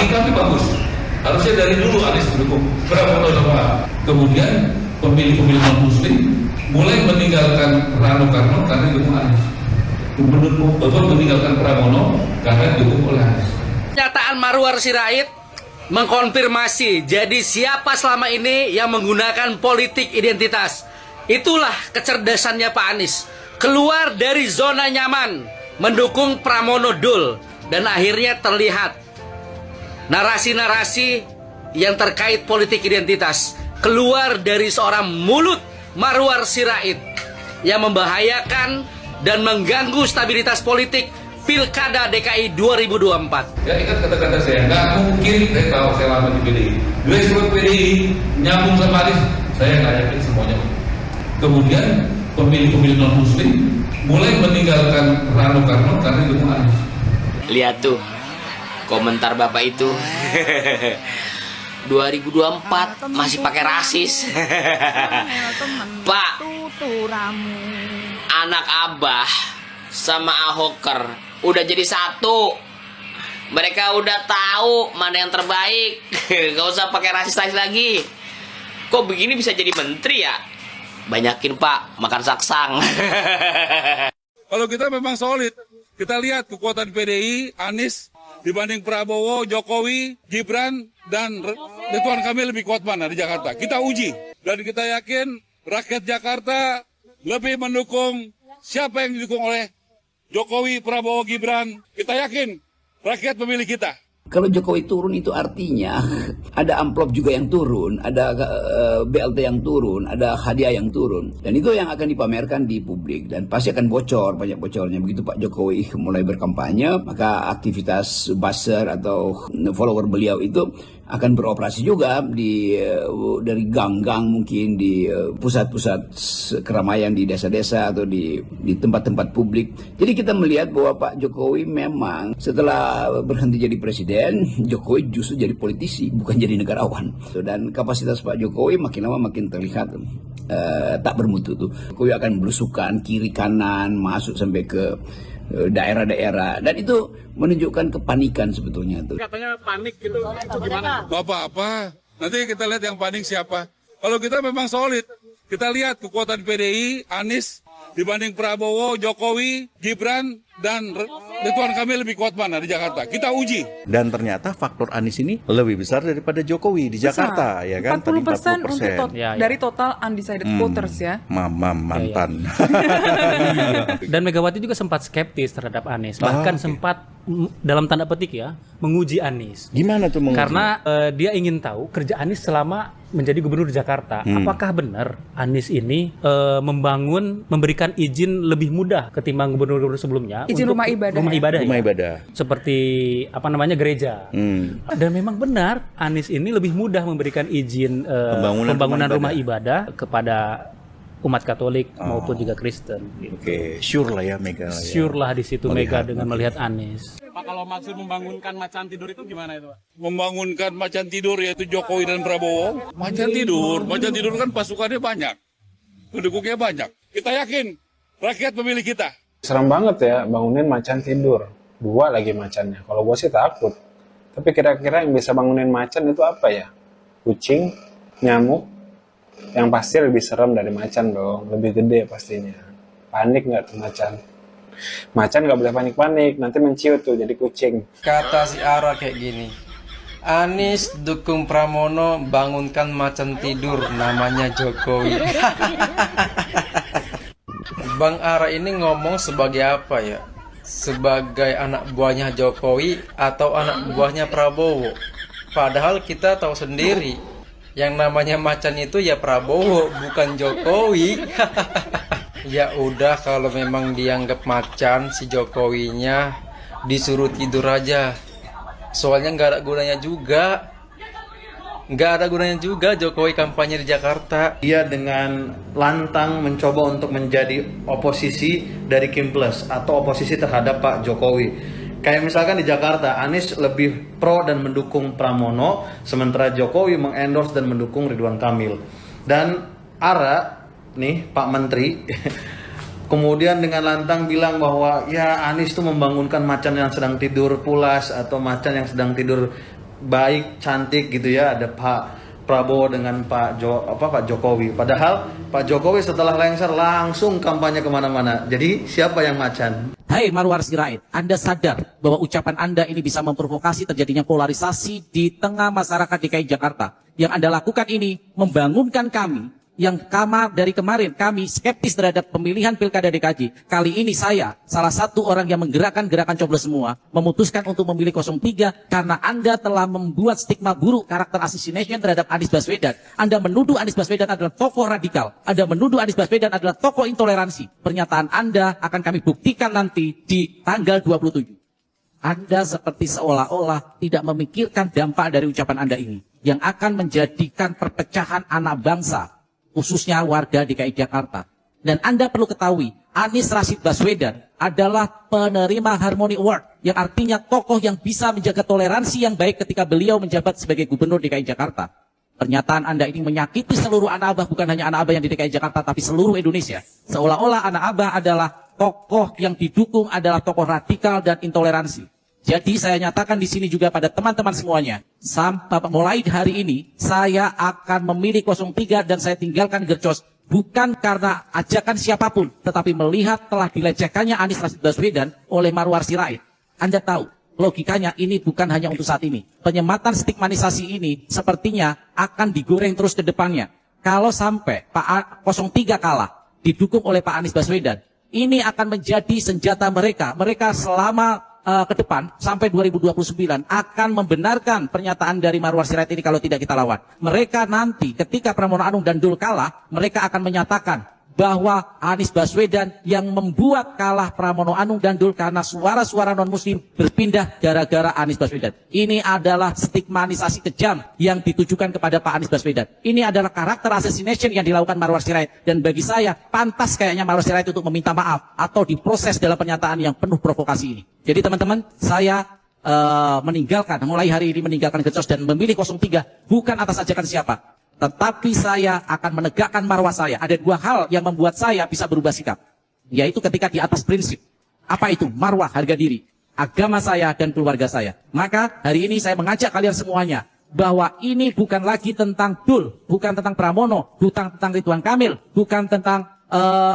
bagi kami bagus. Harusnya dari dulu Anies mendukung Prabowo sama. Kemudian pemilih-pemilih non-muslim mulai meninggalkan Rano Karno karena dukung Anies. Meninggalkan Pramono karena dukung oleh Anies. Pernyataan Marwar Sirait mengkonfirmasi jadi siapa selama ini yang menggunakan politik identitas. Itulah kecerdasannya Pak Anies. Keluar dari zona nyaman, mendukung Pramono Dul, dan akhirnya terlihat narasi-narasi yang terkait politik identitas keluar dari seorang mulut Marwar Sirait yang membahayakan dan mengganggu stabilitas politik Pilkada DKI 2024. Ya, ingat kata-kata saya, nggak mungkin saya tahu saya lama di PDI. Grassroots PDI nyambung sama Anies, saya nggak yakin semuanya. Kemudian pemilih-pemilih non-muslim mulai meninggalkan Rano Karno karena dukung Anies. Lihat tuh komentar Bapak itu. 2024 masih pakai rasis. Pak, anak Abah sama Ahoker udah jadi satu. Mereka udah tahu mana yang terbaik. Gak usah pakai rasis lagi. Kok begini bisa jadi menteri ya? Banyakin Pak makan saksang. Kalau kita memang solid, kita lihat kekuatan PDI, Anies dibanding Prabowo, Jokowi, Gibran, dan Ridwan Kamil lebih kuat mana di Jakarta. Kita uji dan kita yakin rakyat Jakarta lebih mendukung siapa yang didukung oleh Jokowi, Prabowo, Gibran. Kita yakin rakyat memilih kita. Kalau Jokowi turun itu artinya ada amplop juga yang turun, ada BLT yang turun, ada hadiah yang turun. Dan itu yang akan dipamerkan di publik dan pasti akan bocor, banyak bocornya. Begitu Pak Jokowi mulai berkampanye, maka aktivitas buzzer atau follower beliau itu akan beroperasi juga dari gang-gang, mungkin di pusat-pusat keramaian di desa-desa atau di tempat-tempat publik. Jadi kita melihat bahwa Pak Jokowi memang setelah berhenti jadi presiden, Jokowi justru jadi politisi, bukan jadi negarawan. Dan kapasitas Pak Jokowi makin lama makin terlihat tak bermutu tuh. Jokowi akan belusukan kiri kanan, masuk sampai ke daerah-daerah, dan itu menunjukkan kepanikan sebetulnya tuh. Katanya panik gitu, itu gimana? Apa-apa, nanti kita lihat yang panik siapa. Kalau kita memang solid, kita lihat kekuatan PDI, Anies dibanding Prabowo, Jokowi, Gibran, dan Ridwan Kamil lebih kuat mana di Jakarta. Kita uji. Dan ternyata faktor Anies ini lebih besar daripada Jokowi di Jakarta, ya kan? 40% untuk dari total undecided voters ya. Mantan. Dan Megawati juga sempat skeptis terhadap Anies, bahkan sempat dalam tanda petik ya menguji Anies. Gimana tuh menguji? Karena dia ingin tahu kerja Anies selama menjadi gubernur Jakarta. Apakah benar Anies ini memberikan izin lebih mudah ketimbang gubernur-gubernur sebelumnya? Izin rumah ibadah. Rumah ibadah. Rumah ibadah. Seperti gereja. Dan memang benar Anies ini lebih mudah memberikan izin pembangunan rumah ibadah kepada umat Katolik maupun juga Kristen. Gitu. Oke, sure lah ya Mega. Sure lah di situ Mega dengan melihat Anies. Pak, kalau maksud membangunkan macan tidur itu gimana itu, Pak? Membangunkan macan tidur yaitu Jokowi dan Prabowo. Macan tidur kan pasukannya banyak, pendukungnya banyak. Kita yakin rakyat memilih kita. Serem banget ya bangunin macan tidur. 2 lagi macannya. Kalau gue sih takut. Tapi kira-kira yang bisa bangunin macan itu apa ya? Kucing, nyamuk. Yang pasti lebih serem dari macan dong. Lebih gede pastinya. Panik nggak tuh macan? Macan nggak boleh panik-panik. Nanti menciut tuh jadi kucing. Kata si Ara kayak gini. Anies dukung Pramono bangunkan macan tidur. Namanya Jokowi. Bang Ara ini ngomong sebagai apa ya? Sebagai anak buahnya Jokowi atau anak buahnya Prabowo? Padahal kita tahu sendiri, yang namanya macan itu ya Prabowo, bukan Jokowi. Ya udah, kalau memang dianggap macan si Jokowinya, disuruh tidur aja. Soalnya nggak ada gunanya juga. Nggak ada gunanya juga Jokowi kampanye di Jakarta. Ia dengan lantang mencoba untuk menjadi oposisi dari Kim Plus atau oposisi terhadap Pak Jokowi. Kayak misalkan di Jakarta, Anies lebih pro dan mendukung Pramono, sementara Jokowi mengendorse dan mendukung Ridwan Kamil. Dan Ara, nih Pak Menteri, kemudian dengan lantang bilang bahwa ya Anies tuh membangunkan macan yang sedang tidur pulas atau macan yang sedang tidur baik, cantik gitu ya, ada Pak Prabowo dengan Pak Jokowi. Padahal Pak Jokowi setelah lengser langsung kampanye kemana-mana. Jadi siapa yang macan? Hai Marwar Sirait, Anda sadar bahwa ucapan Anda ini bisa memprovokasi terjadinya polarisasi di tengah masyarakat DKI Jakarta. Yang Anda lakukan ini membangunkan kami yang dari kemarin kami skeptis terhadap pemilihan Pilkada DKI. Kali ini saya, salah satu orang yang menggerakkan gerakan coblos semua, memutuskan untuk memilih 03 karena Anda telah membuat stigma buruk karakter assassination terhadap Anies Baswedan. Anda menuduh Anies Baswedan adalah tokoh radikal. Anda menuduh Anies Baswedan adalah tokoh intoleransi. Pernyataan Anda akan kami buktikan nanti di tanggal 27. Anda seperti seolah-olah tidak memikirkan dampak dari ucapan Anda ini, yang akan menjadikan perpecahan anak bangsa, khususnya warga DKI Jakarta. Dan Anda perlu ketahui, Anies Rashid Baswedan adalah penerima Harmony Award, yang artinya tokoh yang bisa menjaga toleransi yang baik ketika beliau menjabat sebagai gubernur DKI Jakarta. Pernyataan Anda ini menyakiti seluruh anak abah, bukan hanya anak abah yang di DKI Jakarta, tapi seluruh Indonesia. Seolah-olah anak abah adalah tokoh yang didukung adalah tokoh radikal dan intoleransi. Jadi saya nyatakan di sini juga pada teman-teman semuanya, sampai mulai hari ini saya akan memilih 03 dan saya tinggalkan Gercos bukan karena ajakan siapapun, tetapi melihat telah dilecehkannya Anies Rashid Baswedan oleh Marwar Sirait. Anda tahu, logikanya ini bukan hanya untuk saat ini. Penyematan stigmanisasi ini sepertinya akan digoreng terus ke depannya. Kalau sampai Pak 03 kalah, didukung oleh Pak Anies Baswedan, ini akan menjadi senjata mereka. Mereka selama ke depan sampai 2029 akan membenarkan pernyataan dari Marwar Sirait ini kalau tidak kita lawan. Mereka nanti ketika Pramono Anung dan Dul kalah, mereka akan menyatakan bahwa Anies Baswedan yang membuat kalah Pramono Anung dan Dul karena suara-suara non-muslim berpindah gara-gara Anies Baswedan. Ini adalah stigmanisasi kejam yang ditujukan kepada Pak Anies Baswedan. Ini adalah karakter assassination yang dilakukan Marwar Sirait. Dan bagi saya, pantas kayaknya Marwar Sirait untuk meminta maaf atau diproses dalam pernyataan yang penuh provokasi ini. Jadi teman-teman, saya mulai hari ini meninggalkan Gercos dan memilih 03 bukan atas ajakan siapa. Tetapi saya akan menegakkan marwah saya. Ada dua hal yang membuat saya bisa berubah sikap. Yaitu ketika di atas prinsip. Apa itu? Marwah, harga diri. Agama saya dan keluarga saya. Maka hari ini saya mengajak kalian semuanya. Bahwa ini bukan lagi tentang Dul. Bukan tentang Pramono. Bukan tentang Ridwan Kamil. Bukan tentang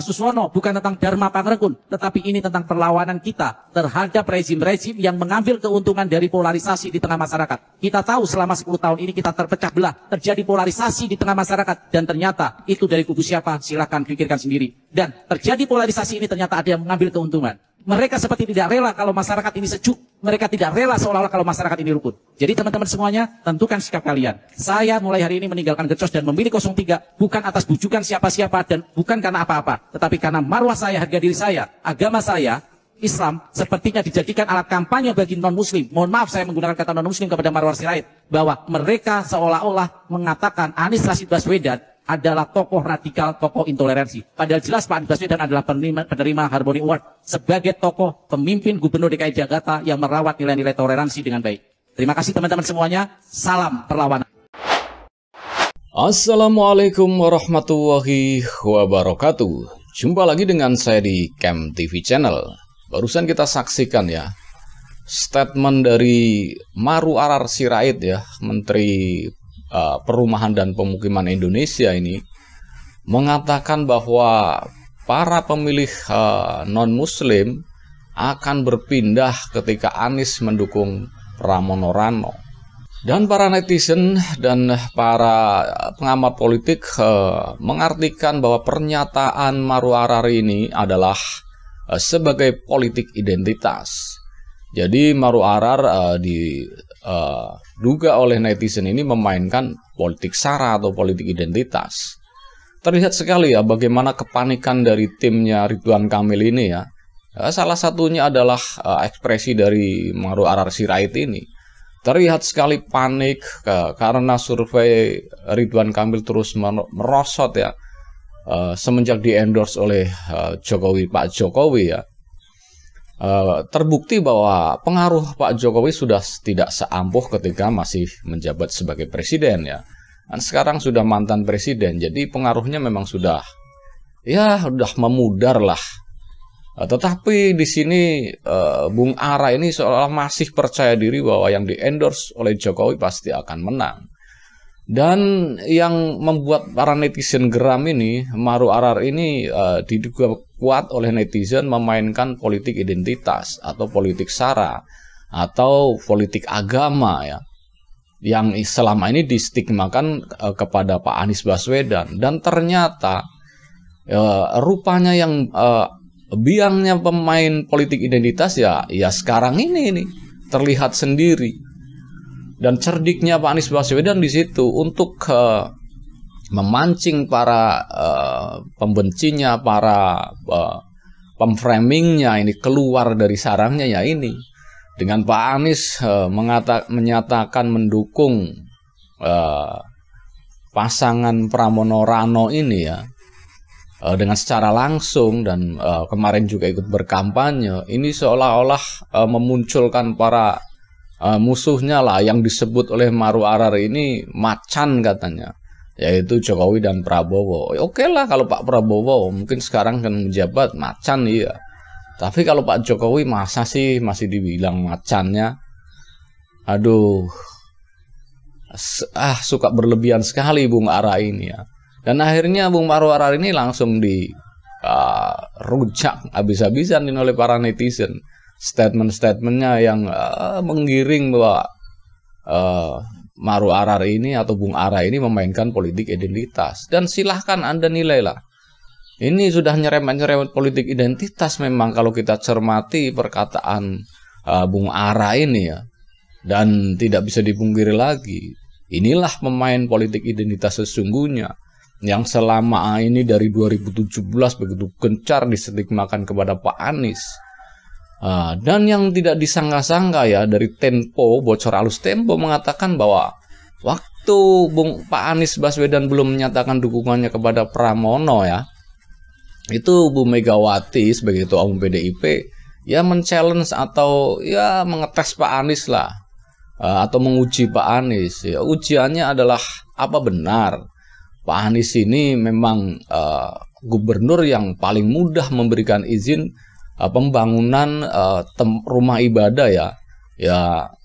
Suswono, bukan tentang Dharma Pangrekun, tetapi ini tentang perlawanan kita terhadap rezim-rezim yang mengambil keuntungan dari polarisasi di tengah masyarakat. Kita tahu selama 10 tahun ini kita terpecah belah, terjadi polarisasi di tengah masyarakat, dan ternyata itu dari kubu siapa, silakan pikirkan sendiri. Dan terjadi polarisasi ini ternyata ada yang mengambil keuntungan. Mereka seperti tidak rela kalau masyarakat ini sejuk. Mereka tidak rela seolah-olah kalau masyarakat ini rukun. Jadi teman-teman semuanya, tentukan sikap kalian. Saya mulai hari ini meninggalkan Gercos dan memilih 03 bukan atas bujukan siapa-siapa dan bukan karena apa-apa. Tetapi karena marwah saya, harga diri saya, agama saya, Islam, sepertinya dijadikan alat kampanye bagi non-muslim. Mohon maaf saya menggunakan kata non-muslim kepada Marwar Sirait. Bahwa mereka seolah-olah mengatakan Anies Rashid Baswedan adalah tokoh radikal, tokoh intoleransi. Padahal jelas Pak Anies Baswedan adalah penerima Harmony Award sebagai tokoh pemimpin gubernur DKI Jakarta yang merawat nilai-nilai toleransi dengan baik. Terima kasih teman-teman semuanya. Salam perlawanan. Assalamualaikum warahmatullahi wabarakatuh. Jumpa lagi dengan saya di Camp TV Channel. Barusan kita saksikan ya statement dari Marwar Sirait ya, Menteri Perumahan dan Pemukiman Indonesia ini mengatakan bahwa para pemilih non-muslim akan berpindah ketika Anies mendukung Pramono Anung. Dan para netizen dan para pengamat politik mengartikan bahwa pernyataan Marwar ini adalah sebagai politik identitas. Jadi Marwar diduga oleh netizen ini memainkan politik sara atau politik identitas. Terlihat sekali ya bagaimana kepanikan dari timnya Ridwan Kamil ini ya. Salah satunya adalah ekspresi dari Marwar Sirait ini. Terlihat sekali panik karena survei Ridwan Kamil terus merosot ya. Semenjak di-endorse oleh Pak Jokowi ya. Terbukti bahwa pengaruh Pak Jokowi sudah tidak seampuh ketika masih menjabat sebagai presiden ya. Dan sekarang sudah mantan presiden, jadi pengaruhnya memang sudah memudar lah Tetapi di sini Bung Ara ini seolah masih percaya diri bahwa yang di-endorse oleh Jokowi pasti akan menang. Dan yang membuat para netizen geram ini, Maru Arar ini diduga kuat oleh netizen memainkan politik identitas atau politik sara atau politik agama ya, yang selama ini distigmakan kepada Pak Anies Baswedan. Dan ternyata rupanya yang biangnya pemain politik identitas ya sekarang ini terlihat sendiri. Dan cerdiknya Pak Anies Baswedan di situ untuk memancing para pembencinya, para pemframingnya ini keluar dari sarangnya ya ini. Dengan Pak Anies menyatakan mendukung pasangan Pramono Rano ini ya, dengan secara langsung dan kemarin juga ikut berkampanye, ini seolah-olah memunculkan para musuhnya lah yang disebut oleh Maru Arar ini macan katanya, yaitu Jokowi dan Prabowo. Oke lah kalau Pak Prabowo mungkin sekarang kan menjabat macan iya, tapi kalau Pak Jokowi masa sih masih dibilang macannya? Aduh, suka berlebihan sekali Bung Ara ini ya. Dan akhirnya Bung Maru Arar ini langsung rujak habis-habisan oleh para netizen. Statement-statementnya yang menggiring bahwa Maru Arar ini atau Bung Ara ini memainkan politik identitas. Dan silahkan Anda nilailah. Ini sudah nyerempet-nyerempet politik identitas memang kalau kita cermati perkataan Bung Ara ini ya. Dan tidak bisa dipungkiri lagi. Inilah pemain politik identitas sesungguhnya. Yang selama ini dari 2017 begitu gencar distigmakan kepada Pak Anies. Dan yang tidak disangka-sangka ya, dari Tempo, bocor halus Tempo mengatakan bahwa waktu Pak Anies Baswedan belum menyatakan dukungannya kepada Pramono ya, itu Bu Megawati sebagai ketua umum PDIP ya men-challenge atau ya mengetes Pak Anies lah, atau menguji Pak Anies ya. Ujiannya adalah apa benar Pak Anies ini memang gubernur yang paling mudah memberikan izin pembangunan rumah ibadah ya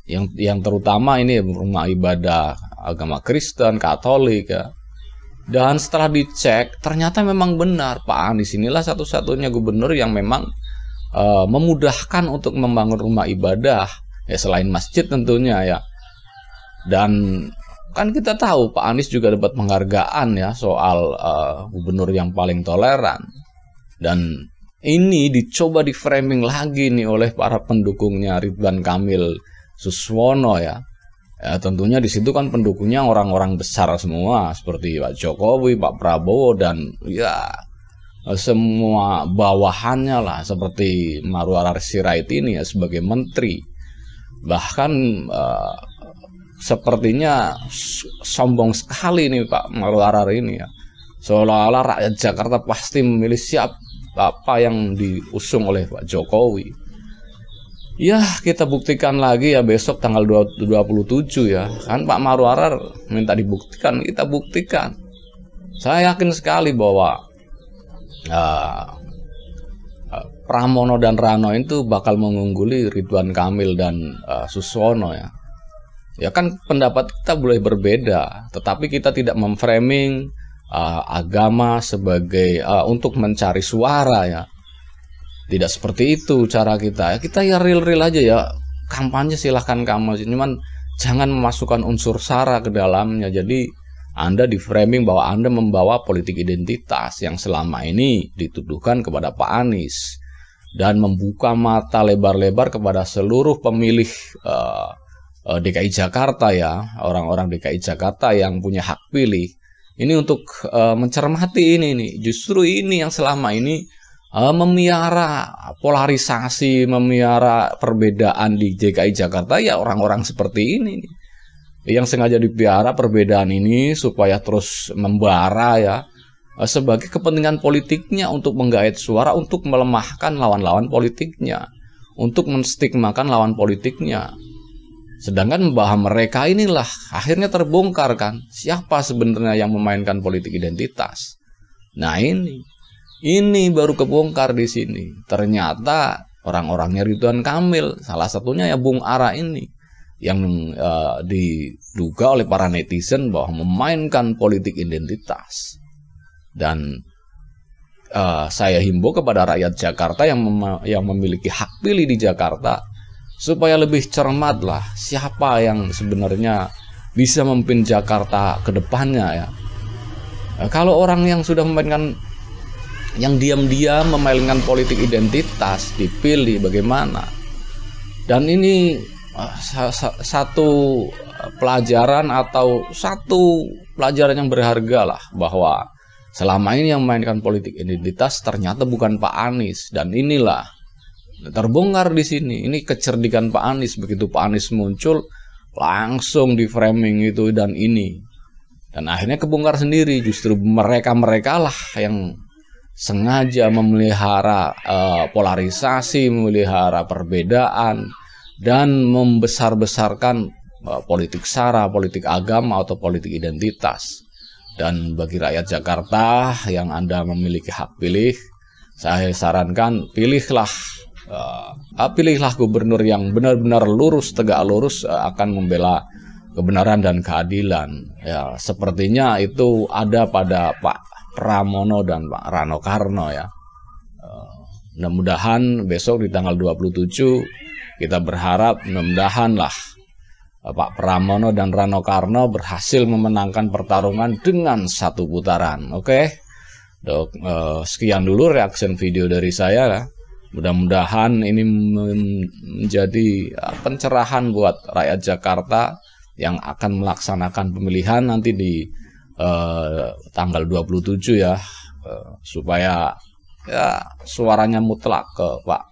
yang terutama ini rumah ibadah agama Kristen, Katolik ya. Dan setelah dicek ternyata memang benar Pak Anies inilah satu-satunya gubernur yang memang memudahkan untuk membangun rumah ibadah ya, selain masjid tentunya ya. Dan kan kita tahu Pak Anies juga dapat penghargaan ya soal gubernur yang paling toleran. Dan ini dicoba di framing lagi nih oleh para pendukungnya Ridwan Kamil Suswono ya. Tentunya di situ kan pendukungnya orang-orang besar semua seperti Pak Jokowi, Pak Prabowo dan ya semua bawahannya lah seperti Maru Arar Sirait ini ya sebagai menteri. Bahkan sepertinya sombong sekali nih Pak Maru Arar ini ya. Seolah-olah rakyat Jakarta pasti memilih siapa yang diusung oleh Pak Jokowi. Ya kita buktikan lagi ya besok tanggal 27 ya. Kan Pak Maru Arar minta dibuktikan, kita buktikan. Saya yakin sekali bahwa Pramono dan Rano itu bakal mengungguli Ridwan Kamil dan Suswono ya. Ya kan pendapat kita boleh berbeda, tetapi kita tidak memframing agama sebagai untuk mencari suara ya. Tidak seperti itu cara kita. Kita ya real-real aja ya. Kampanye silahkan kampanye, cuman jangan memasukkan unsur sara ke dalamnya. Jadi Anda di framing bahwa Anda membawa politik identitas yang selama ini dituduhkan kepada Pak Anies dan membuka mata lebar-lebar kepada seluruh pemilih DKI Jakarta ya, orang-orang DKI Jakarta yang punya hak pilih. Ini untuk mencermati ini nih. Justru ini yang selama ini memiara polarisasi, memiara perbedaan di DKI Jakarta ya orang-orang seperti ini nih. Yang sengaja dipiara perbedaan ini supaya terus membara ya sebagai kepentingan politiknya untuk menggait suara, untuk melemahkan lawan-lawan politiknya, untuk menstigmakan lawan politiknya. Sedangkan bahwa mereka inilah akhirnya terbongkar kan siapa sebenarnya yang memainkan politik identitas. Nah ini Ini baru kebongkar di sini. Ternyata orang-orangnya Ridwan Kamil, salah satunya ya Bung Ara ini, yang diduga oleh para netizen bahwa memainkan politik identitas. Dan saya himbau kepada rakyat Jakarta yang memiliki hak pilih di Jakarta supaya lebih cermatlah siapa yang sebenarnya bisa memimpin Jakarta ke depannya ya. Kalau orang yang sudah memainkan, yang diam-diam memainkan politik identitas dipilih bagaimana? Dan ini satu pelajaran atau satu pelajaran yang berharga lah, bahwa selama ini yang memainkan politik identitas ternyata bukan Pak Anies. Dan inilah terbongkar di sini. Ini kecerdikan Pak Anies. Begitu Pak Anies muncul, langsung di framing itu dan ini. Dan akhirnya kebongkar sendiri. Justru mereka lah yang sengaja memelihara polarisasi, memelihara perbedaan, dan membesar-besarkan politik sara, politik agama, atau politik identitas. Dan bagi rakyat Jakarta yang Anda memiliki hak pilih, saya sarankan pilihlah gubernur yang benar-benar lurus, tegak lurus, akan membela kebenaran dan keadilan. Ya, sepertinya itu ada pada Pak Pramono dan Pak Rano Karno ya. Mudah-mudahan besok di tanggal 27 kita berharap mudah-mudahan lah Pak Pramono dan Rano Karno berhasil memenangkan pertarungan dengan 1 putaran. Oke. Sekian dulu reaction video dari saya ya. Mudah-mudahan ini menjadi pencerahan buat rakyat Jakarta yang akan melaksanakan pemilihan nanti di tanggal 27 ya, supaya ya suaranya mutlak ke Pak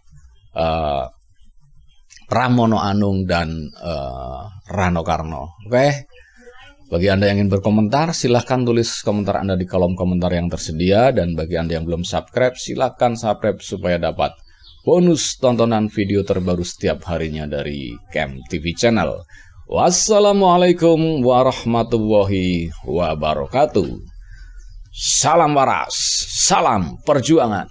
Pramono Anung dan Rano Karno. Oke. Bagi Anda yang ingin berkomentar, silahkan tulis komentar Anda di kolom komentar yang tersedia. Dan bagi Anda yang belum subscribe, silahkan subscribe supaya dapat bonus tontonan video terbaru setiap harinya dari Camp TV Channel. Wassalamualaikum warahmatullahi wabarakatuh. Salam waras, salam perjuangan.